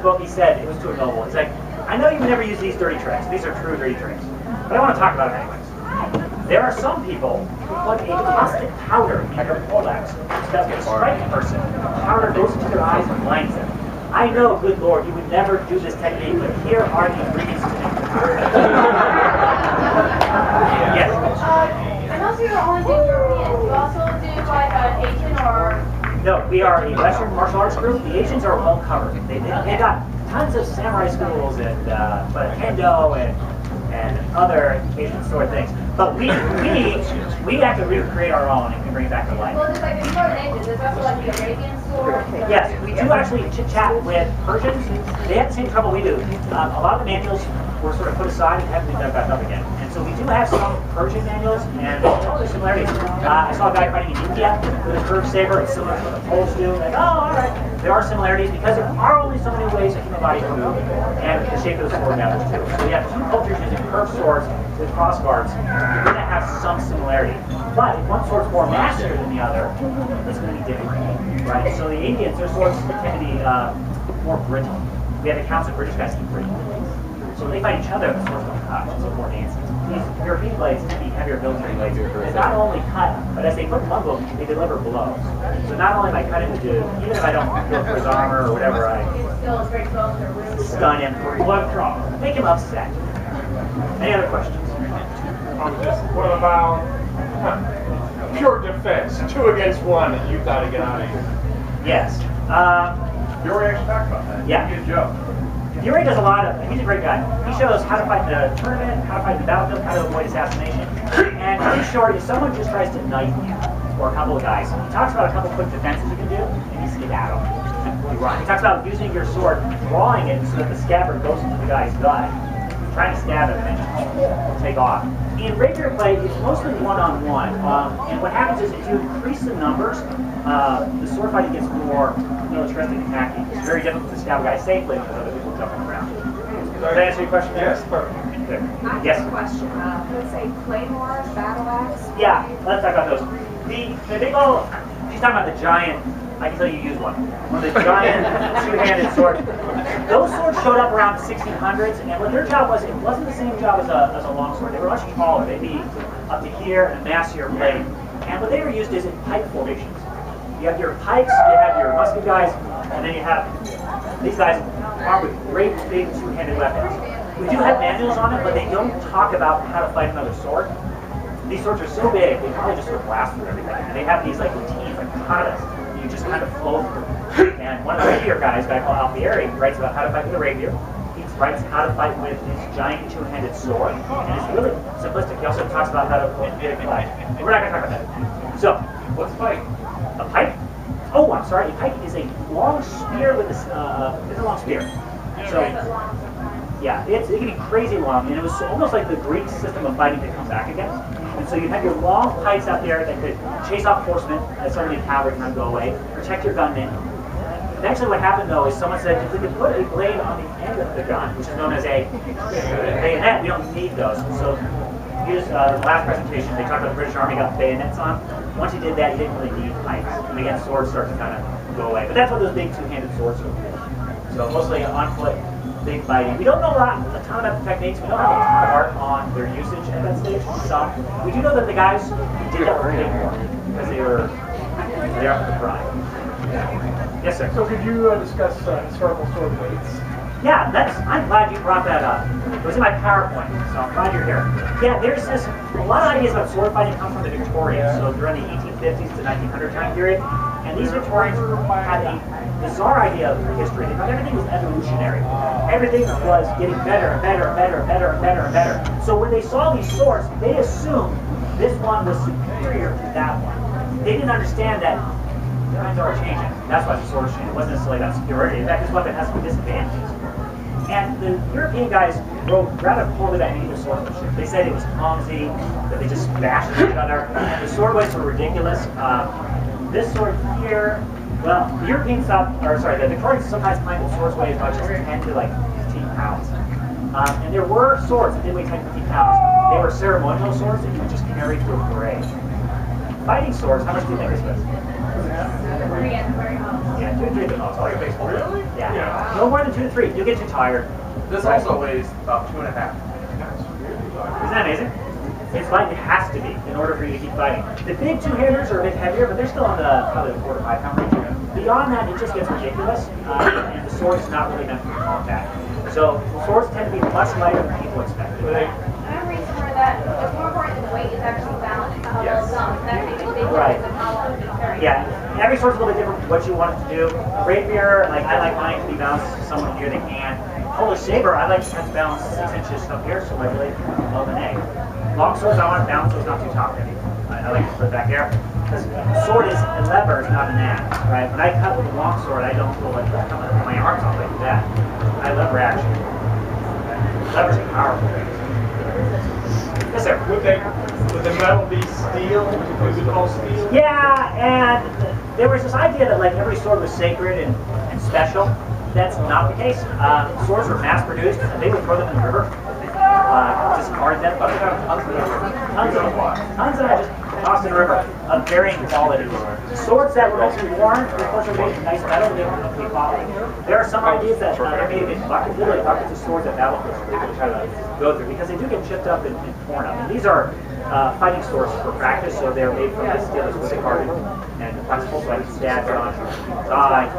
quote he said, it was to a noble. He's like, I know you've never used these dirty tricks. These are true dirty tricks. But I want to talk about it anyways. There are some people who plug a caustic powder in their poleaxe that will strike a person. The powder goes into their eyes and blinds them. I know, good Lord, you would never do this technique, but here are the ingredients to make the powder. Yes? I know you don't only do European. You also do like an Asian or... No, we are a Western martial arts group. The Asians are well covered. They got tons of samurai schools and kendo and other Asian sort of things. But we have to recreate our own and bring it back to life. Well, there's like more than Asians. There's also like the Arabian sword. Yes, we do actually chit-chat with Persians. They have the same trouble we do. A lot of the manuals were sort of put aside and haven't been dug back up again. And so we do have some Persian manuals, and there's similarities. I saw a guy fighting in India with a curved saber. It's similar to what the Poles do. Like, oh, all right. There are similarities because there are only so many ways the human body can move, and the shape of the sword matters too. So we have two cultures using curved swords with cross guards. You're going to have some similarity. But if one sword's more massive than the other, it's going to be different. Right? So the Indians, their swords tend to be more brittle. We have accounts of British guys eat brittle. So when they fight each other, the swords don't cut. It's more dancing. These European blades tend to be heavier military blades. They not only cut, but as they put them on, they deliver blows. So not only am I cutting the dude, even if I don't go for his armor or whatever, I stun him for blood trauma. Make him upset. Any other questions? What about pure defense? 2 against 1, and you got to get out of here. Yes. You're actually talking about that. Yeah. Good job. Yuri does a lot of, he's a great guy. He shows how to fight the tournament, how to fight the battlefield, how to avoid assassination. And in short, if someone just tries to knife you, or a couple of guys, he talks about a couple quick defenses you can do, and you skedaddle. You run. He talks about using your sword, drawing it so that the scabbard goes into the guy's gut, trying to stab him, and then take off. In rapier play, it's mostly one-on-one. And what happens is if you increase the numbers, the sword fighting gets more militaristic and tacky. It's very difficult to stab a guy safely because other people are jumping around. Does that answer your question? Yes, perfect. I have a question. Let's say claymores, battle axe. Yeah, let's talk about those. The big old, she's talking about the giant, I can tell you use one. One of the giant two-handed swords. Those swords showed up around 1600s, and what their job was, it wasn't the same job as a long sword. They were much taller. They'd be up to here and a massier blade. And what they were used is in pike formations. You have your pikes, you have your musket guys, and then you have these guys armed with great big two-handed weapons. We do have manuals on it, but they don't talk about how to fight another sword. These swords are so big, they probably just sort of blast through everything. And they have these like routines, like katas, and you just kind of flow through. And one of the rapier guys, a guy called Alfieri, writes about how to fight with a rapier. He writes how to fight with this giant two-handed sword. And it's really simplistic. He also talks about how to get a fight. We're not going to talk about that. So, what's a pike? A pike? Oh, I'm sorry. A pike is a long spear with it's a long spear. So, yeah, it can be crazy long, and it was almost like the Greek system of fighting to come back again. And so you have your long pikes out there that could chase off horsemen as somebody in cavalry kind of go away, protect your gunmen. Eventually what happened though is someone said if we could put a blade on the end of the gun, which is known as a bayonet, we don't need those. So here's the last presentation, they talked about the British Army got bayonets on. Once you did that, you didn't really need pikes. And again, swords start to kind of go away. But that's what those big two-handed swords are. So mostly on foot, big fighting. We don't know a ton about the techniques. We don't have a ton of art on their usage at that stage. Some. We do know that the guys who did that were paid more because they were there for the pride. Yes, sir. So could you discuss historical sword weights? Yeah, I'm glad you brought that up. It was in my PowerPoint, so I'm glad you're here. Yeah, there's a lot of ideas about sword fighting come from the Victorians, so during the 1850s to 1900 time period. And these Victorians had a bizarre idea of history. They thought everything was evolutionary. Everything was getting better and better and better and better and better and better. So when they saw these swords, they assumed this one was superior to that one. They didn't understand that times are changing. That's why the swords changed. It wasn't necessarily about superiority. In fact, this weapon has some disadvantages. And the European guys wrote rather poorly about medieval swordsmanship. They said it was clumsy, that they just bashed each other, and the sword weights were ridiculous. This sword here, well, the Europeans thought, or sorry, the Victorians sometimes claimed that swords weigh as much as 10 to like 15 pounds. And there were swords that did weigh 10 to 15 pounds. They were ceremonial swords that you would just carry through a parade. Fighting swords, how much do you think this was? Yeah, 2 to 3 at the most. Like a baseball. Really? Yeah. Yeah. No more than 2 to 3. You'll get too tired. This also weighs about 2.5. Isn't that amazing? It's like it has to be in order for you to keep fighting. The big two-handers are a bit heavier, but they're still on the probably the 4 to 5 pound range. Beyond that, it just gets ridiculous, and the sword's not really meant for contact. So swords tend to be much lighter than people expect. Another reason for that, what's more important than weight is actually balance. How well Yes. done. That makes a big Right. difference in how long you carry. Yeah, every sword's a little bit different what you want it to do. Rapier, like I like mine to be balanced somewhat near the hand. Polish saber, I like to have to balance 6 inches up here, so I really love an egg. Long swords, I want to balance so it's not too top heavy. I like to put it back there. Because sword is a lever, it's not an axe, right? When I cut with a long sword, I don't feel like I'm going to put my arms off like that. I lever action. Lever's a powerful thing. Yes, sir. Would the metal be steel? Would it all steel? Yeah, and there was this idea that like every sword was sacred and special. That's not the case. Swords were mass produced, and they would throw them in the river, discard them. But tons of them just tossed in the river of varying qualities. Swords that were mostly worn, of course, are made of nice metal, they don't have to be polished. There are some ideas that are made in buckets, literally buckets of swords that battlefields people try to go through because they do get chipped up and torn up. And these are fighting swords for practice, so they're made from the steel that's really hard and flexible, so I can stab on people's eye,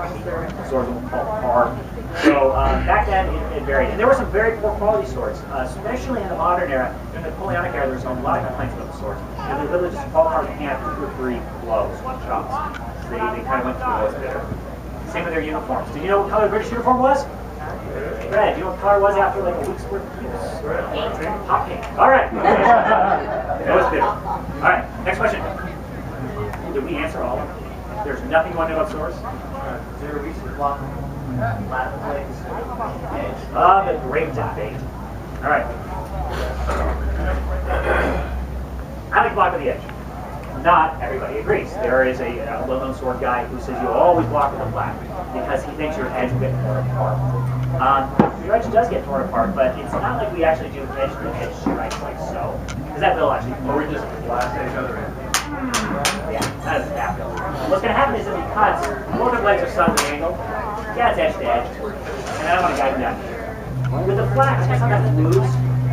swords won't fall apart. So back then it varied. And there were some very poor quality swords, especially in the modern era. In the Napoleonic era, there was a lot of complaints about the swords. And they literally just fall apart in hand with 2 or 3 blows, shots. They kind of went through those bitter. Same with their uniforms. Did you know what color the British uniform was? Red. Do you know what color it was after like a week's worth of use? Hot pink. All right. That was bitter. All right. Next question. Did we answer all of them? There's nothing you want to know about swords? Zero reason block. Latin blades. The great debate. All right. I like block with the edge. Not everybody agrees. There is a well-known sword guy who says you always block with the flat because he thinks your edge will get torn apart. Your edge does get torn apart, but it's not like we actually do edge-to-edge strikes like so. Because that will actually, Or we just blast each other in. yeah, that doesn't happen. What's going to happen is that because both the blades are slightly angled, yeah, it's edge-to-edge. And I don't want to guide them down here. With the flat, it's going to sometimes lose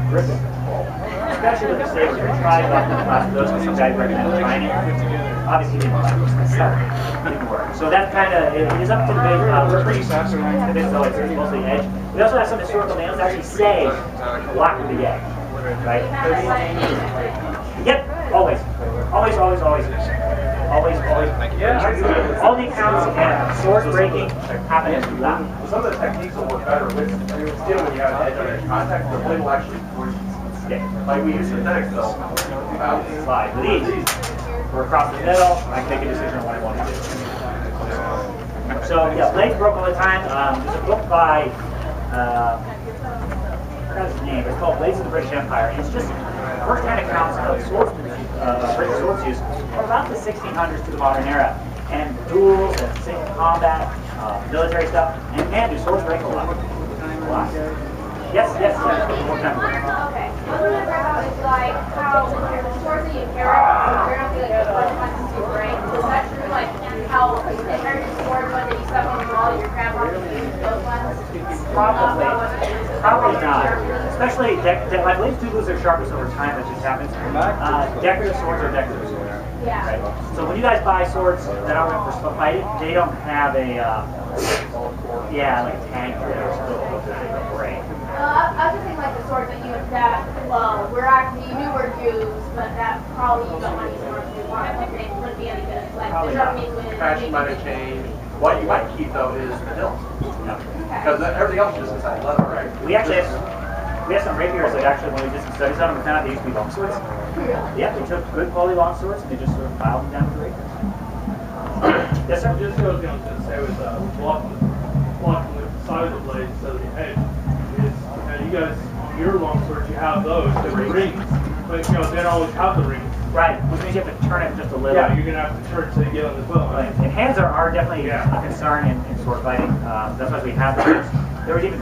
grip and control. Especially with the sabers, we tried about the class of those because some guys recommend trying it. Obviously, it didn't work. It didn't work. So that's kind of, it is up to debate. We're pretty convinced though it's mostly edge. We also have some historical names that actually say block with the edge. Right? Yep, always. Always, always, always. Always, always. Yeah. All the accounts and sword breaking happen as we laugh. Some of the techniques will work better with steel when you have edge-on-edge contact. The blade will actually stick. Like we use synthetics though. Slide with ease. We're across the middle. I can make a decision on what I want to do. So yeah, blades broke all the time. There's a book by I forgot his name. It's called Blades of the British Empire. And it's just first-hand accounts of swordsmanship, British swords use from about the 1600s to the modern era. And duels and single combat, military stuff, and man, do swords break a lot. A lot. Yes, yes, yes. More time. Okay. I was wondering about is like how the swords that you carry, you're not like a bunch of punches to break. Is that true? Like how the heritage sword one that you stuck on the wall, your grandma used those ones? Probably not. Especially, I believe two lose their sharpness over time. That just happens. Decorative swords are decorative swords. Yeah. Right? So when you guys buy swords that are meant for fighting, they don't have a like a tang or a break. I was just thinking like the swords that you that were actually you knew were used, but that probably you don't want to use swords you want it wouldn't be any good. Like Probably the not. Japanese would Fashion might have changed. What you might keep though is the hilt. Because everything else is just inside leather, right? We actually have some rapiers that actually, when we did some studies on them, we found out they used to be long swords. Yeah, they took good quality long swords and they just sort of filed them down to rapiers. Yes, sir? Just what I was going to say was blocking the side of the blade instead of the edge. Is, you guys, on your long swords, you have those, the rings. But they don't always have the rings. Right, which means you have to turn it just a little. Yeah, you're going to have to turn to get on the bone. Right. And hands are definitely a concern in sword fighting. That's why we have the rings. There was even